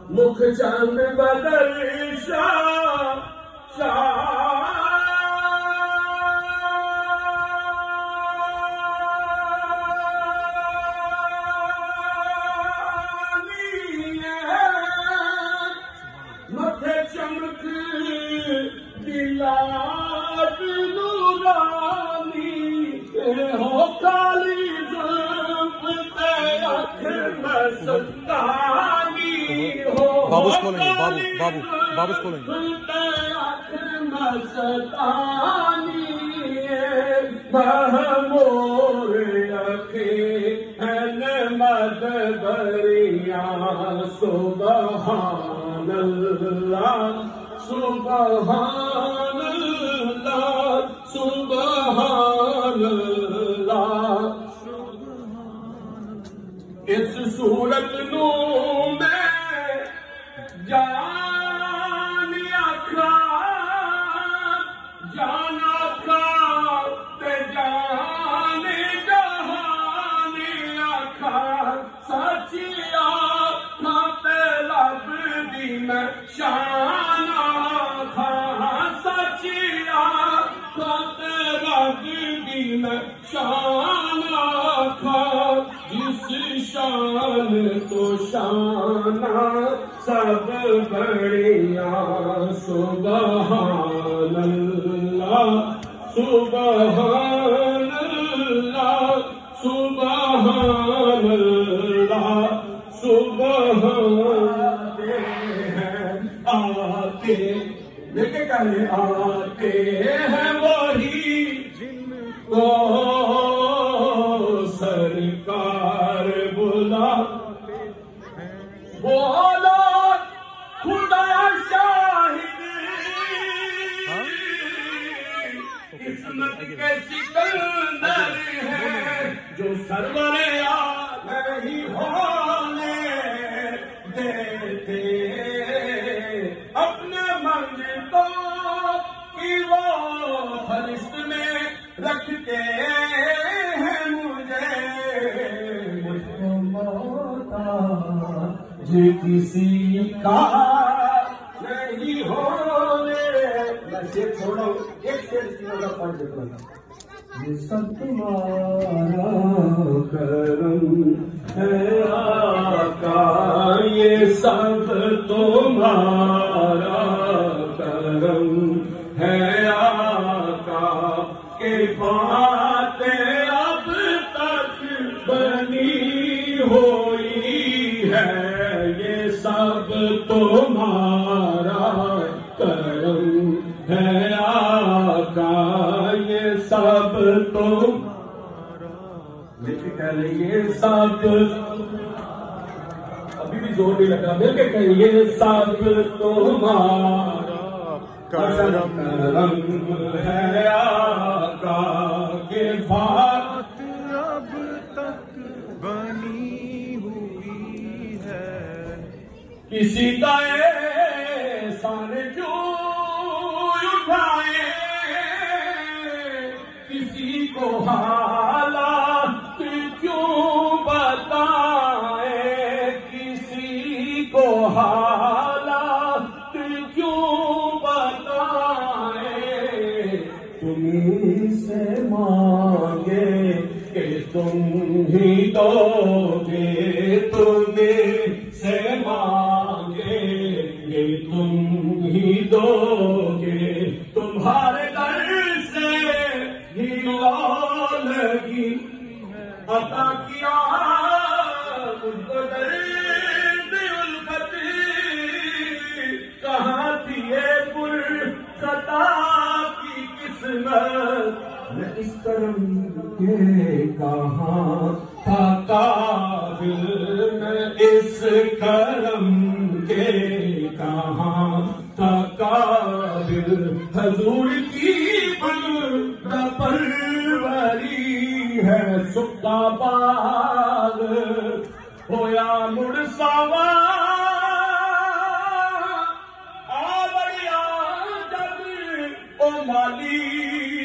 مکھ چند بدل شاہ متھے چمک دلات نورانی ہو کالی زلف تے اکھ مستانی بابو's calling you. Babu's calling you. محمور اکھی مد بریا سبحان اللہ سبحان اللہ سبحان اللہ اس صورت نو میں جان آکھا تے جان جہان آکھا سچی آکھا تے لب دی میں شان آکھا سچی آکھا تے لب دی میں شان آکھا جس شان تو شان سب بڑیا سبحان اللہ سبحان اللہ سبحان اللہ سبحان ہیں آتے دیکھے کہنے آتے ہیں وہی جن کو سرکار بلا بولا خدا شاہد قسمت کے سکندر ہیں جو سرور نہیں ہونے دیتے اپنے منگتوں کی وہ فرشت میں رکھتے ہیں مجھے مجھ کو موتا جی کسی کا نہیں ہونے میں شیر چھوڑا ہوں ایک شیر کا پڑھ دیتا ہوں یہ سب تمہارا کرم ہے آقا یہ سب تمہارا کرم ہے آقا کہ باتیں اب تک بنی ہوئی ہے یہ سب تمہارا کرم ہے آقا یہ سب تمہارا مل کے کہہ لیں یہ سب ابھی بھی زور نہیں لگا مل کے کہیں یہ سب تمہارا کرم ہے آقا کہ بات اب تک بنی ہوئی ہے کسی کا احسان جو اٹھائے کسی کو حالات کیوں بتائے کسی کو حالات کیوں بتائے تمہیں سے مانگے کہ تم ہی دو گے تمہیں سے مانگے کہ تم ہی دو گے تمہارے در سے ہی لگی عطا کیا مجھ کو درد الفت کہاں تھی یہ پر خطا کی قسمت میں اس کرم کے کہاں تھا قابل میں اس کرم کے کہاں تھا قابل حضور کی بندہ پروری ہے سکا باغ ہویا مڑساوا آوریا جب او مالی